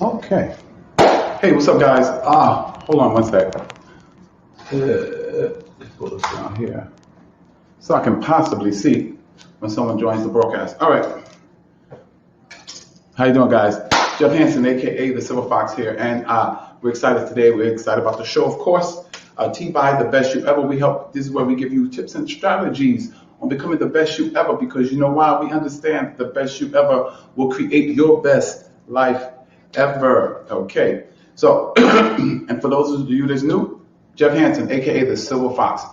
Okay. Hey, what's up, guys? Hold on one sec. Let's pull this down here so I can possibly see when someone joins the broadcast. All right. How you doing, guys? Jeff Hansen, aka the Silver Fox here, and we're excited today. We're excited about the show, of course. TBYE, the best you ever. This is where we give you tips and strategies on becoming the best you ever, because you know why? We understand the best you ever will create your best life ever. Okay. So, and for those of you that's new, Jeff Hansen, aka the Silver Fox.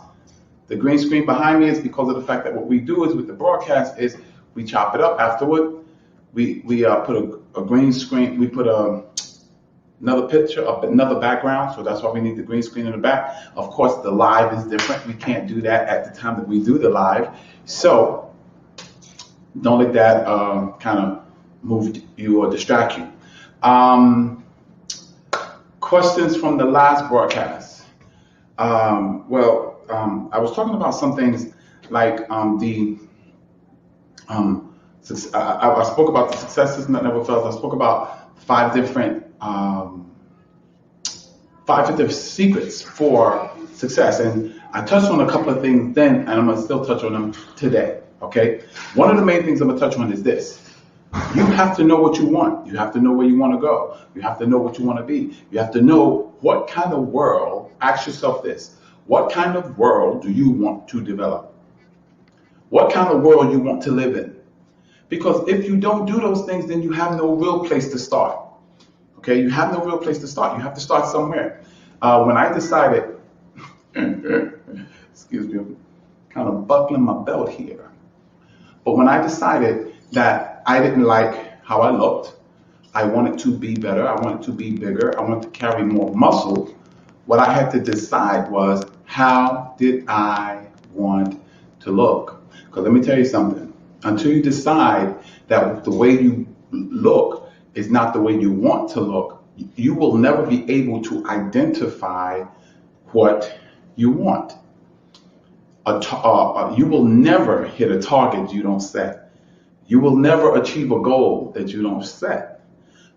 The green screen behind me is because of the fact that what we do is with the broadcast is we chop it up afterward. We put a green screen. We put another picture up, another background. So that's why we need the green screen in the back. Of course, the live is different. We can't do that at the time that we do the live. So don't let that kind of move you or distract you. Questions from the last broadcast. I was talking about some things like I spoke about the successes that never fails. I spoke about five different secrets for success, and I touched on a couple of things then, and I'm gonna still touch on them today. Okay, one of the main things I'm gonna touch on is this. You have to know what you want. You have to know where you want to go. You have to know what you want to be. You have to know what kind of world. Ask yourself this: what kind of world do you want to develop? What kind of world you want to live in? Because if you don't do those things, then you have no real place to start. Okay, you have no real place to start. You have to start somewhere. When I decided, excuse me, I'm kind of buckling my belt here. But when I decided that I didn't like how I looked, I wanted to be better, I wanted to be bigger, I wanted to carry more muscle, what I had to decide was, how did I want to look? Because let me tell you something. Until you decide that the way you look is not the way you want to look, you will never be able to identify what you want. You will never hit a target you don't set. You will never achieve a goal that you don't set.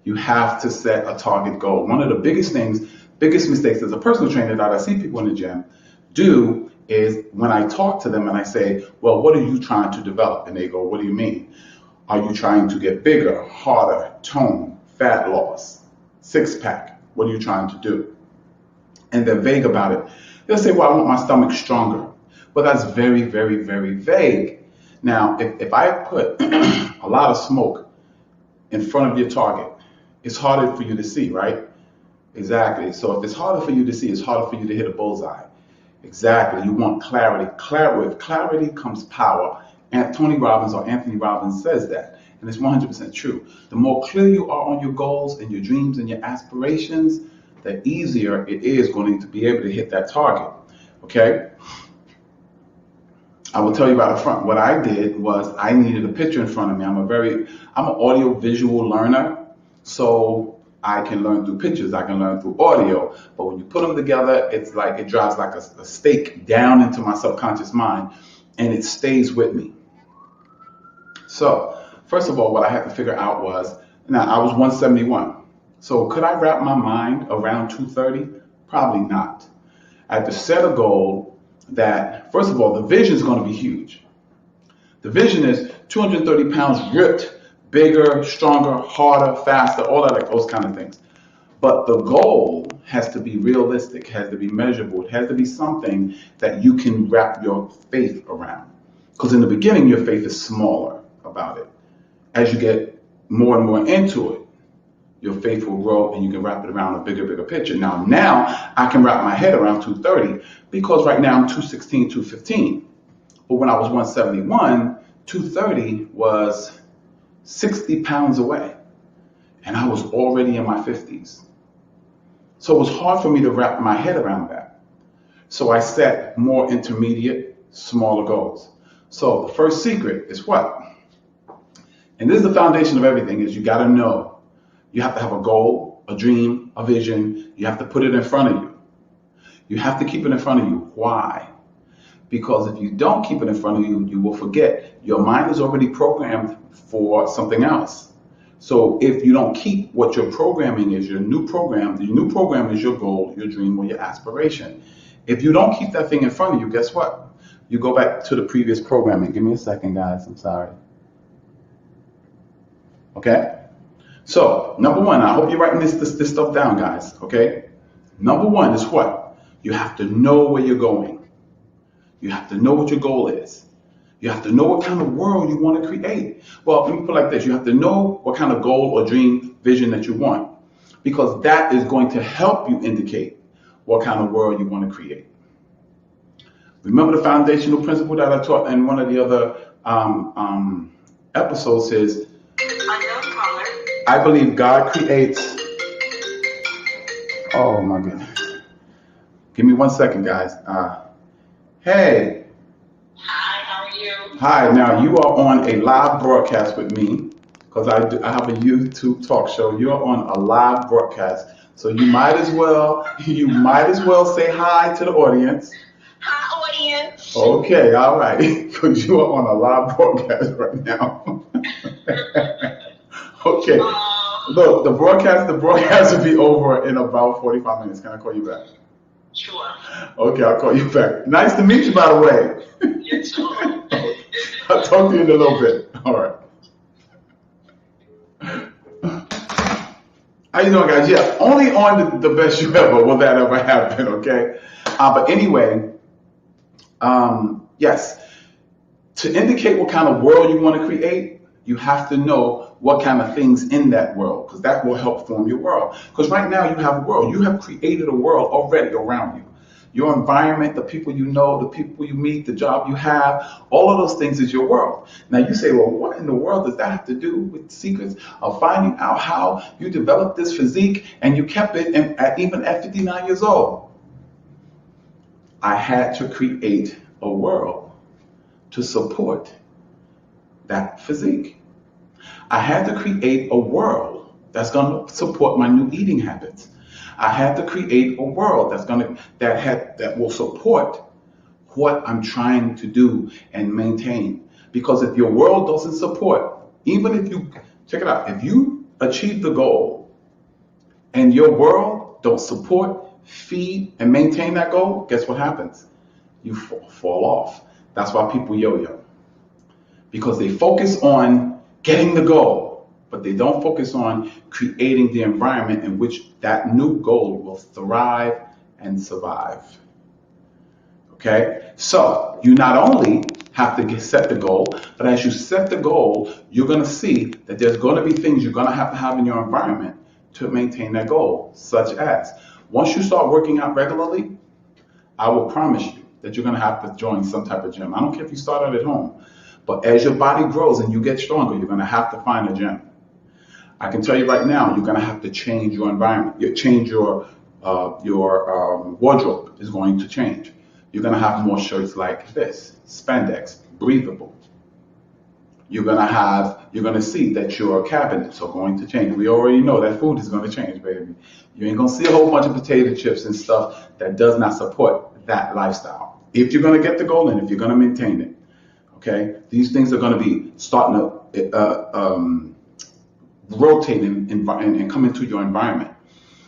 You have to set a target goal. One of the biggest mistakes as a personal trainer that I see people in the gym do is when I talk to them and I say, well, what are you trying to develop? And they go, what do you mean? Are you trying to get bigger, harder, tone, fat loss, six pack? What are you trying to do? And they're vague about it. They'll say, well, I want my stomach stronger. Well, that's very, very, very vague. Now, if I put a lot of smoke in front of your target, it's harder for you to see, right? Exactly. So if it's harder for you to see, it's harder for you to hit a bullseye. Exactly. You want clarity. With clarity comes power. And Anthony Robbins says that. And it's 100% true. The more clear you are on your goals and your dreams and your aspirations, the easier it is going to be able to hit that target. Okay? I will tell you right up front, what I did was I needed a picture in front of me. I'm an audio visual learner, so I can learn through pictures, I can learn through audio, but when you put them together, it's like it drives like a stake down into my subconscious mind, and it stays with me. So, first of all, what I had to figure out was, now I was 171, so could I wrap my mind around 230? Probably not. I had to set a goal that, first of all, the vision is going to be huge. The vision is 230 pounds ripped, bigger, stronger, harder, faster, all that, like those kind of things. But the goal has to be realistic, has to be measurable. It has to be something that you can wrap your faith around. Because in the beginning, your faith is smaller about it. As you get more and more into it, your faith will grow and you can wrap it around a bigger picture. Now I can wrap my head around 230 because right now I'm 216, 215. But when I was 171, 230 was 60 pounds away. And I was already in my 50s. So it was hard for me to wrap my head around that. So I set more intermediate, smaller goals. So the first secret is what? And this is the foundation of everything, is you got to know. You have to have a goal, a dream, a vision. You have to put it in front of you. You have to keep it in front of you. Why? Because if you don't keep it in front of you, you will forget. Your mind is already programmed for something else. So if you don't keep what your programming is, your new program is your goal, your dream, or your aspiration. If you don't keep that thing in front of you, guess what? You go back to the previous programming. Give me a second, guys. I'm sorry. Okay? So, number one, I hope you're writing this stuff down, guys. Okay? Number one is what? You have to know where you're going. You have to know what your goal is. You have to know what kind of world you want to create. Well, let me put it like this. You have to know what kind of goal or dream, vision that you want, because that is going to help you indicate what kind of world you want to create. Remember the foundational principle that I taught in one of the other episodes is, I believe God creates. Oh my goodness. Give me 1 second, guys. Hey. Hi, how are you? Hi, now you are on a live broadcast with me because I have a YouTube talk show. You're on a live broadcast. So you might as well say hi to the audience. Hi, audience. Okay, all right. Because you are on a live broadcast right now. Okay. Look, the broadcast will be over in about 45 minutes. Can I call you back? Sure. Okay, I'll call you back. Nice to meet you, by the way. You too. I'll talk to you in a little bit. All right. How you doing, guys? Yeah, only on the best you ever will that ever happen, okay? But anyway, yes, to indicate what kind of world you want to create, you have to know what kind of things in that world, because that will help form your world. Because right now you have a world. You have created a world already around you. Your environment, the people you know, the people you meet, the job you have, all of those things is your world. Now you say, well, what in the world does that have to do with the secrets of finding out how you developed this physique and you kept it even at 59 years old? I had to create a world to support that physique. I had to create a world that's going to support my new eating habits. I had to create a world that will support what I'm trying to do and maintain. Because if your world doesn't support, even if you check it out, if you achieve the goal and your world don't support, feed, and maintain that goal, guess what happens? You fall off. That's why people yo-yo. Because they focus on getting the goal, but they don't focus on creating the environment in which that new goal will thrive and survive. Okay? So you not only have to set the goal, but as you set the goal, you're going to see that there's going to be things you're going to have in your environment to maintain that goal, such as once you start working out regularly, I will promise you that you're going to have to join some type of gym. I don't care if you start out at home, but as your body grows and you get stronger, you're going to have to find a gym. I can tell you right now, you're going to have to change your environment. You change your wardrobe is going to change. You're going to have more shirts like this, spandex, breathable. You're going to see that your cabinets are going to change. We already know that food is going to change, baby. You ain't going to see a whole bunch of potato chips and stuff that does not support that lifestyle. If you're going to get the goal and if you're going to maintain it, okay, these things are going to be starting to rotate and come into your environment.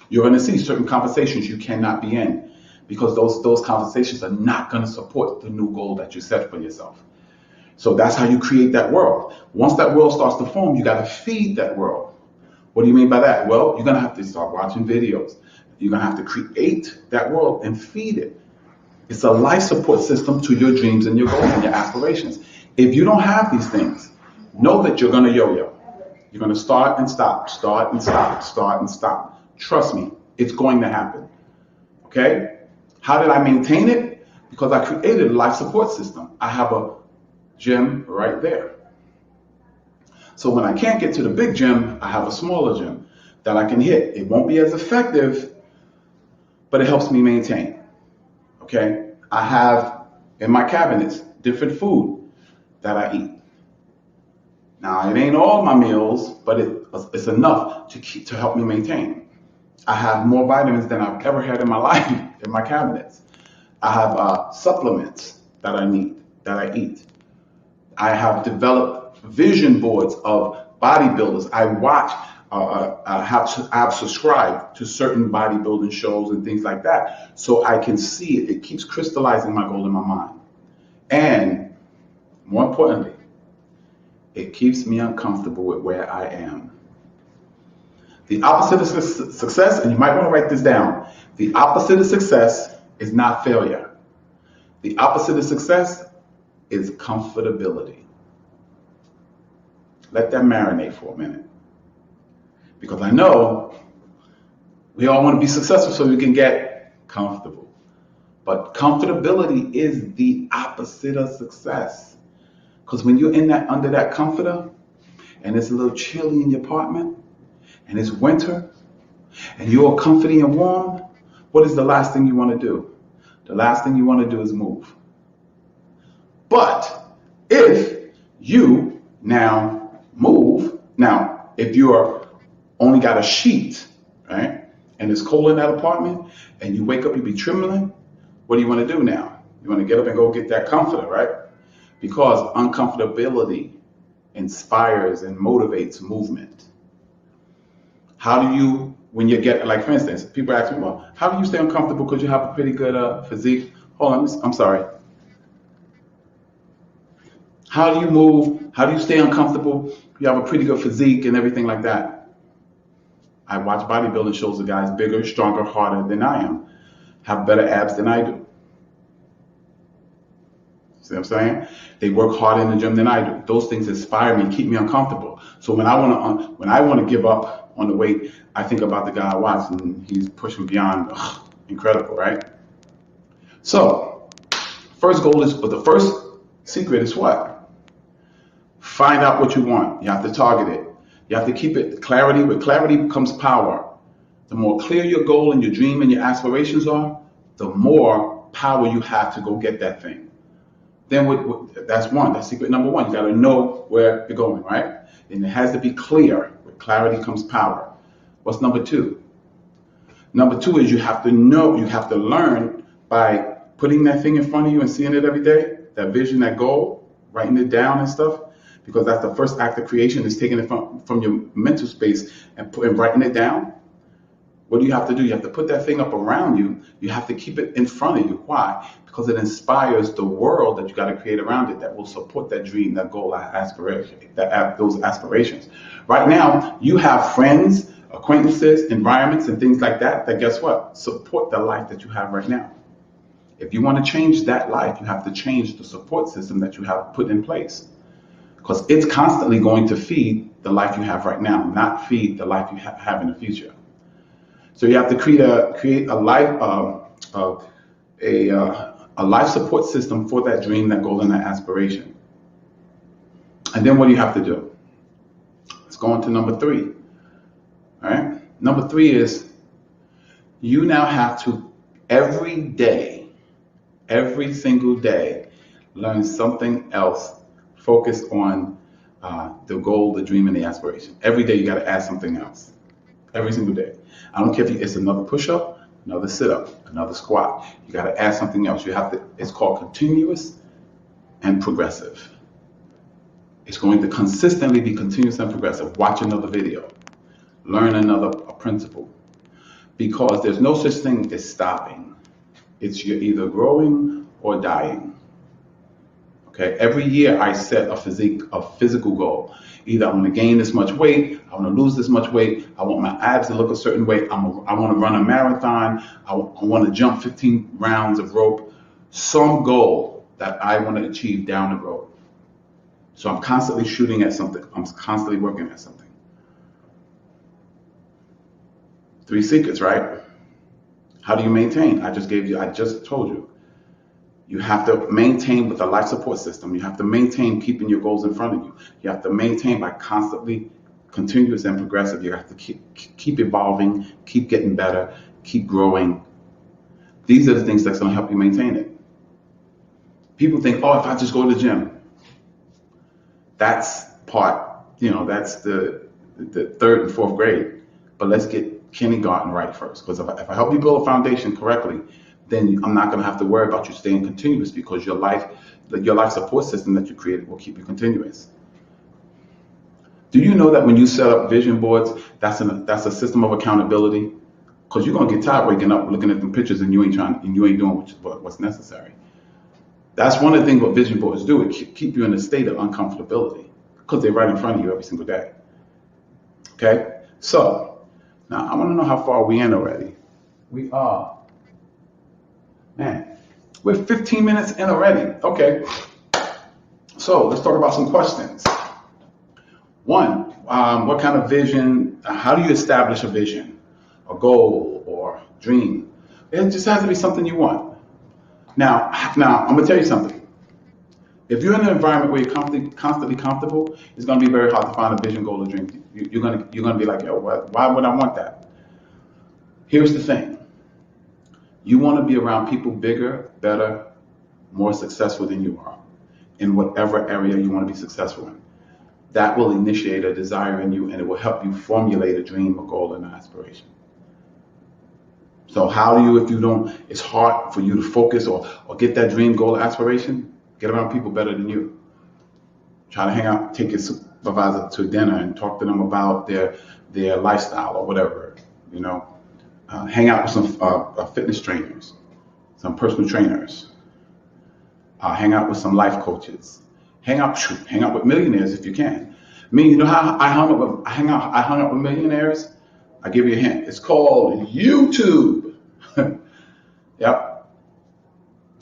You're going to see certain conversations you cannot be in because those conversations are not going to support the new goal that you set for yourself. So that's how you create that world. Once that world starts to form, you got to feed that world. What do you mean by that? Well, you're going to have to start watching videos. You're going to have to create that world and feed it. It's a life support system to your dreams and your goals and your aspirations. If you don't have these things, know that you're going to yo-yo. You're going to start and stop, start and stop, start and stop. Trust me, it's going to happen. Okay? How did I maintain it? Because I created a life support system. I have a gym right there. So when I can't get to the big gym, I have a smaller gym that I can hit. It won't be as effective, but it helps me maintain. Okay? I have in my cabinets different food that I eat. Now, it ain't all my meals, but it's enough to help me maintain. I have more vitamins than I've ever had in my life in my cabinets. I have supplements that I need, that I eat. I have developed vision boards of bodybuilders. I watch, I have subscribed to certain bodybuilding shows and things like that. So I can see it. It keeps crystallizing my goal in my mind. And more importantly, it keeps me uncomfortable with where I am. The opposite of success, and you might want to write this down, the opposite of success is not failure. The opposite of success is comfortability. Let that marinate for a minute. Because I know we all want to be successful so we can get comfortable. But comfortability is the opposite of success. Because when you're in that under that comforter and it's a little chilly in your apartment and it's winter and you're comfy and warm, what is the last thing you want to do? The last thing you want to do is move. But if you now move, now if you're only got a sheet, right, and it's cold in that apartment and you wake up, you be trembling, what do you want to do now? You want to get up and go get that comforter, right? Because uncomfortability inspires and motivates movement. How do you, when you get, like for instance, people ask me, well, how do you stay uncomfortable because you have a pretty good physique? Hold on, I'm sorry. How do you move? How do you stay uncomfortable? You have a pretty good physique and everything like that. I watch bodybuilding shows of guys bigger, stronger, harder than I am, have better abs than I do. See what I'm saying? They work harder in the gym than I do. Those things inspire me, keep me uncomfortable. So when I want to give up on the weight, I think about the guy I watch, and he's pushing beyond incredible, right? So first goal is, but the first secret is what? Find out what you want. You have to target it. You have to keep it clarity. With clarity comes power. The more clear your goal and your dream and your aspirations are, the more power you have to go get that thing. Then that's one. That's secret number one. You got to know where you're going, right? And it has to be clear. With clarity comes power. What's number two? Number two is you have to know, you have to learn by putting that thing in front of you and seeing it every day, that vision, that goal, writing it down and stuff, because that's the first act of creation, is taking it from your mental space and writing it down. What do you have to do? You have to put that thing up around you. You have to keep it in front of you. Why? Because it inspires the world that you got to create around it that will support that dream, that goal, that aspiration, those aspirations. Right now, you have friends, acquaintances, environments, and things like that, that guess what? Support the life that you have right now. If you want to change that life, you have to change the support system that you have put in place. Because it's constantly going to feed the life you have right now, not feed the life you have in the future. So you have to create a life support system for that dream, that goal, and that aspiration. And then what do you have to do? Let's go on to number three. All right. Number three is you now have to every day, every single day, learn something else. Focus on the goal, the dream, and the aspiration. Every day you got to add something else. Every single day. I don't care if it's another push-up, another sit-up, another squat. You got to add something else. You have to. It's called continuous and progressive. It's going to consistently be continuous and progressive. Watch another video. Learn another principle. Because there's no such thing as stopping. It's you're either growing or dying. Okay, every year I set a physical goal. Either I want to gain this much weight, I want to lose this much weight, I want my abs to look a certain way, I want to run a marathon, I want to jump 15 rounds of rope, some goal that I want to achieve down the road. So I'm constantly shooting at something. I'm constantly working at something. 3 secrets, right? How do you maintain? I just told you. You have to maintain with a life support system. You have to maintain keeping your goals in front of you. You have to maintain by constantly continuous and progressive. You have to keep evolving, keep getting better, keep growing. These are the things that's going to help you maintain it. People think, oh, if I just go to the gym, that's that's the 3rd and 4th grade. But let's get kindergarten right first. Because if I help you build a foundation correctly, then I'm not going to have to worry about you staying continuous, because your life support system that you created will keep you continuous. Do you know that when you set up vision boards, that's a system of accountability? Because you're gonna get tired waking up looking at them pictures and you ain't doing what's necessary. That's one of the things what vision boards do. It keep you in a state of uncomfortability because they're right in front of you every single day. Okay, so now I want to know how far we in already. We are, man, we're 15 minutes in already. Okay, so let's talk about some questions. One, what kind of vision? How do you establish a vision, a goal, or dream? It just has to be something you want. Now, I'm gonna tell you something. If you're in an environment where you're constantly comfortable, it's gonna be very hard to find a vision, goal, or dream. You're gonna be like, yo, why would I want that? Here's the thing. You want to be around people bigger, better, more successful than you are in whatever area you want to be successful in. That will initiate a desire in you, and it will help you formulate a dream, a goal, and an aspiration. So how do you, if you don't, it's hard for you to focus or get that dream, goal, aspiration, get around people better than you. Try to hang out, take your supervisor to dinner and talk to them about their lifestyle or whatever, you know. Hang out with some fitness trainers, some personal trainers. Hang out with some life coaches. Hang out with millionaires if you can. I mean, you know how I hung out with millionaires? I give you a hint. It's called YouTube. Yep.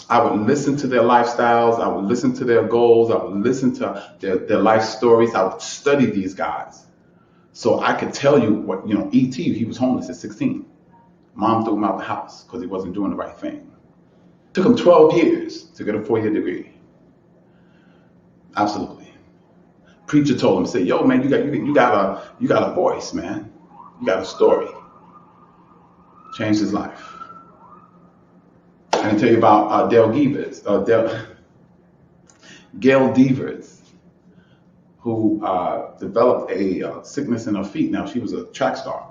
I would listen to their lifestyles. I would listen to their goals. I would listen to their life stories. I would study these guys. So I could tell you what, you know, E.T., he was homeless at 16. Mom threw him out the house because he wasn't doing the right thing. Took him 12 years to get a 4-year degree. Absolutely. Preacher told him, say, yo, man, you got a voice, man. You got a story. Changed his life. I can tell you about Gail Devers, who developed a sickness in her feet. Now, she was a track star.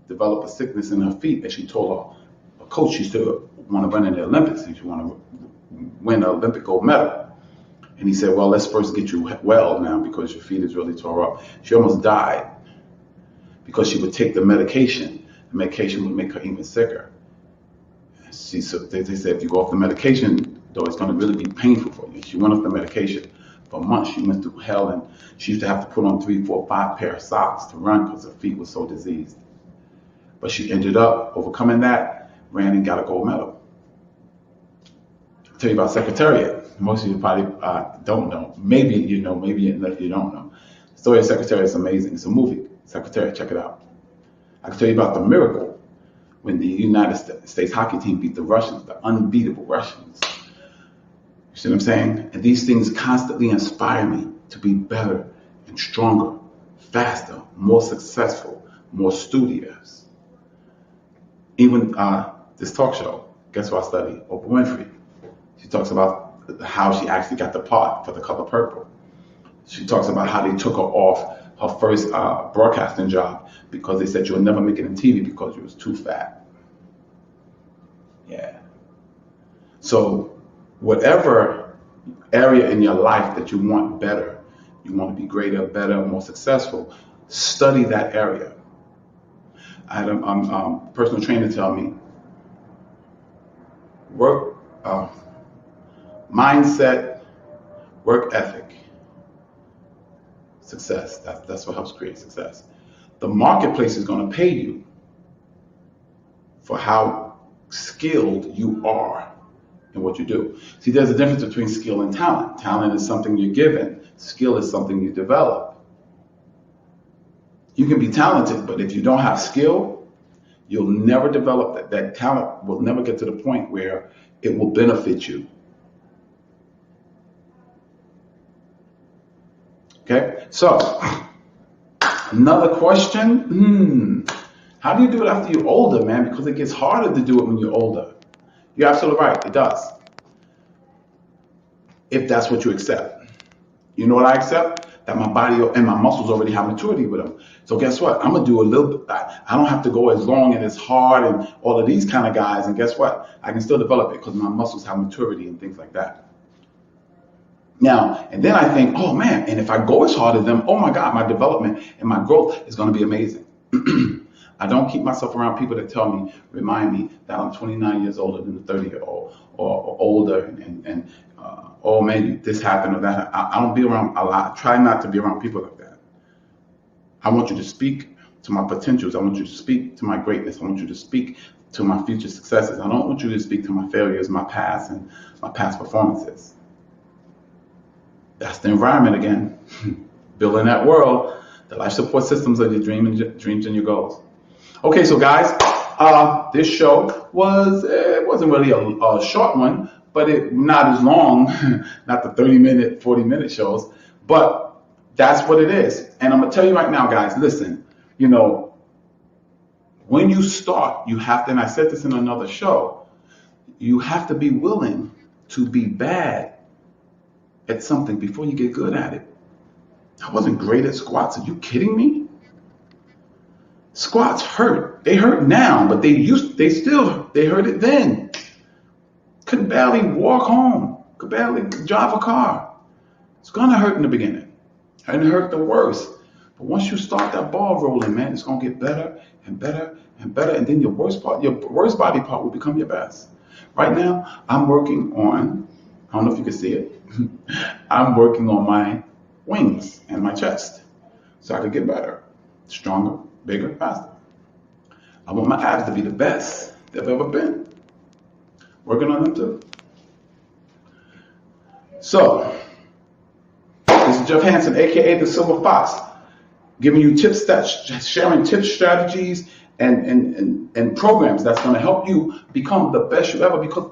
Developed a sickness in her feet that she told a coach she still want to run in the Olympics and she want to win an Olympic gold medal. And he said, well, let's first get you well now because your feet is really tore up. She almost died because she would take the medication. The medication would make her even sicker. They said, if you go off the medication, though, it's going to really be painful for you. She went off the medication for months. She went through hell, and she used to have to put on 3, 4, 5 pair of socks to run because her feet were so diseased. But she ended up overcoming that, ran and got a gold medal. I'll tell you about Secretariat. Most of you probably don't know. Maybe you know, maybe you don't know. The story of Secretariat is amazing. It's a movie. Secretariat, check it out. I can tell you about the miracle when the United States hockey team beat the Russians, the unbeatable Russians. You see what I'm saying? And these things constantly inspire me to be better and stronger, faster, more successful, more studious. Even this talk show, guess what I study? Oprah Winfrey. She talks about how she actually got the part for The Color Purple. She talks about how they took her off her first broadcasting job because they said you'll never make it in TV because you was too fat. Yeah. So whatever area in your life that you want better, you want to be greater, better, more successful, study that area. I had a personal trainer tell me, work, mindset, work ethic, success. That's what helps create success. The marketplace is going to pay you for how skilled you are in what you do. See, there's a difference between skill and talent. Talent is something you're given. Skill is something you develop. You can be talented, but if you don't have skill, you'll never develop that talent will never get to the point where it will benefit you. Okay, so another question. How do you do it after you're older, man? Because it gets harder to do it when you're older. You're absolutely right, it does. If that's what you accept. You know what I accept? That my body and my muscles already have maturity with them. So guess what? I'm gonna do a little bit. I don't have to go as long and as hard and all of these kind of guys. And guess what? I can still develop it because my muscles have maturity and things like that. Now, and then I think, oh man, and if I go as hard as them, oh my God, my development and my growth is going to be amazing. I don't keep myself around people that remind me that I'm 29 years older than the 30-year-old or older, and oh man, this happened or that. I don't be around a lot. I try not to be around people like that. I want you to speak to my potentials. I want you to speak to my greatness. I want you to speak to my future successes. I don't want you to speak to my failures, my past, and my past performances. That's the environment again. Building that world, the life support systems of your dreams and your goals. Okay, so guys, this show wasn't really a short one, but not as long, not the 30-minute, 40-minute shows, but that's what it is. And I'm gonna tell you right now, guys, listen, when you start, you have to, and I said this in another show, you have to be willing to be bad at something before you get good at it. I wasn't great at squats. Are you kidding me? Squats hurt. They hurt now, but they hurt it then. Could barely walk home. Could barely drive a car. It's gonna hurt in the beginning. And it hurt the worst. But once you start that ball rolling, man, it's gonna get better and better and better. And then your worst body part will become your best. Right now, I'm working on, I don't know if you can see it, I'm working on my wings and my chest so I can get better, stronger, bigger, faster. I want my abs to be the best they've ever been. Working on them too. So, this is Jeff Hansen, aka the Silver Fox, giving you tips, sharing tips, strategies, and programs that's going to help you become the best you ever. Because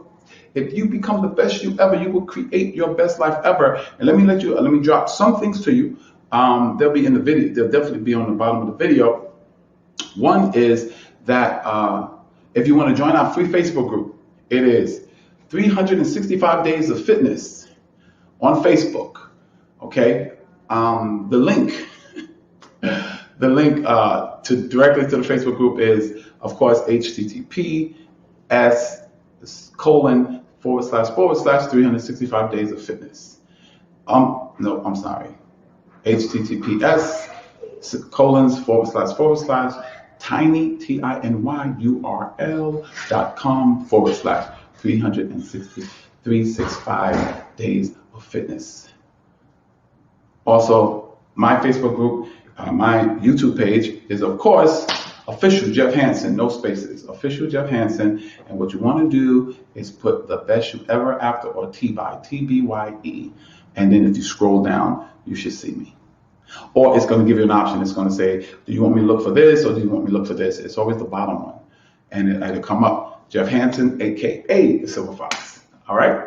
if you become the best you ever, you will create your best life ever. And let me drop some things to you. They'll be in the video. They'll definitely be on the bottom of the video. One is that if you want to join our free Facebook group, it is 365 Days of Fitness on Facebook. Okay, the link to directly to the Facebook group is, of course, https://365 Days of Fitness. No, I'm sorry. https://tinyurl.com/365 Days of Fitness. Also, my Facebook group, my YouTube page is, of course, Official Jeff Hansen, no spaces, Official Jeff Hansen. And what you want to do is put the best you ever after, or TBYE, TBYE. And then if you scroll down, you should see me. Or it's going to give you an option. It's going to say, do you want me to look for this, or do you want me to look for this? It's always the bottom one. And it'll come up, Jeff Hansen, aka the Silver Fox. All right?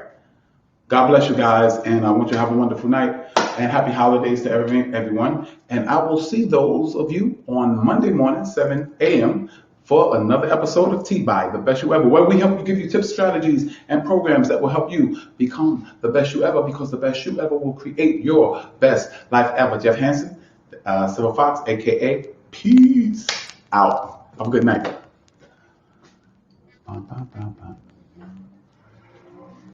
God bless you guys, and I want you to have a wonderful night. And happy holidays to everyone. And I will see those of you on Monday morning, 7 a.m. for another episode of TBYE, the best you ever, where we help you, give you tips, strategies, and programs that will help you become the best you ever, because the best you ever will create your best life ever. Jeff Hansen, Silver Fox, aka peace out. Have a good night.